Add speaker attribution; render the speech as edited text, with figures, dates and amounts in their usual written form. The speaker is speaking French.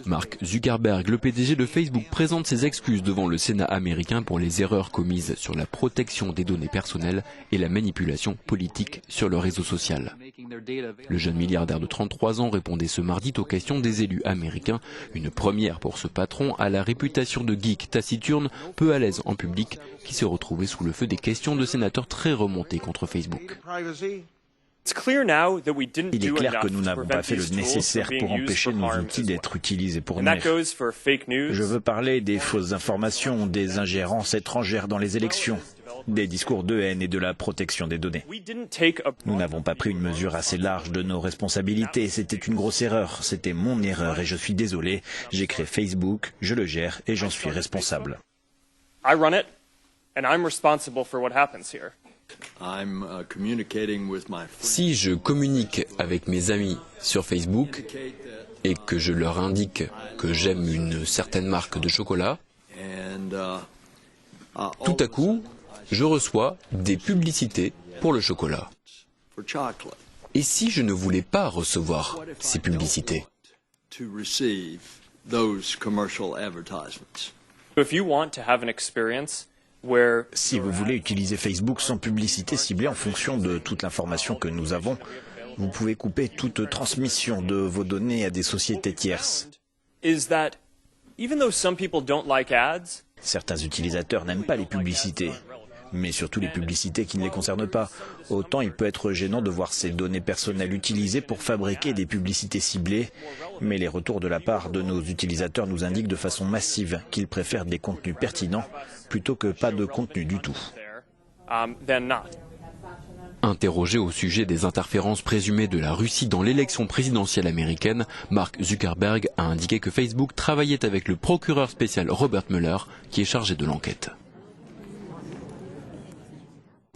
Speaker 1: Mark Zuckerberg, le PDG de Facebook, présente ses excuses devant le Sénat américain pour les erreurs commises sur la protection des données personnelles et la manipulation politique sur le réseau social. Le jeune milliardaire de 33 ans répondait ce mardi aux questions des élus américains, une première pour ce patron à la réputation de geek taciturne, peu à l'aise en public, qui se retrouvait sous le feu des questions de sénateurs très remontés contre Facebook.
Speaker 2: Il est clair que nous n'avons pas fait le nécessaire pour empêcher nos outils d'être utilisés pour nuire. Je veux parler des fausses informations, des ingérences étrangères dans les élections, des discours de haine et de la protection des données. Nous n'avons pas pris une mesure assez large de nos responsabilités. C'était une grosse erreur. C'était mon erreur et je suis désolé. J'ai créé Facebook, je le gère et j'en suis responsable.
Speaker 1: Si je communique avec mes amis sur Facebook et que je leur indique que j'aime une certaine marque de chocolat, tout à coup, je reçois des publicités pour le chocolat. Et si je ne voulais pas recevoir ces publicités?
Speaker 2: Si vous voulez utiliser Facebook sans publicité ciblée en fonction de toute l'information que nous avons, vous pouvez couper toute transmission de vos données à des sociétés tierces. Certains utilisateurs n'aiment pas les publicités, mais surtout les publicités qui ne les concernent pas. Autant il peut être gênant de voir ces données personnelles utilisées pour fabriquer des publicités ciblées, mais les retours de la part de nos utilisateurs nous indiquent de façon massive qu'ils préfèrent des contenus pertinents plutôt que pas de contenu du tout.
Speaker 1: Interrogé au sujet des interférences présumées de la Russie dans l'élection présidentielle américaine, Mark Zuckerberg a indiqué que Facebook travaillait avec le procureur spécial Robert Mueller, qui est chargé de l'enquête.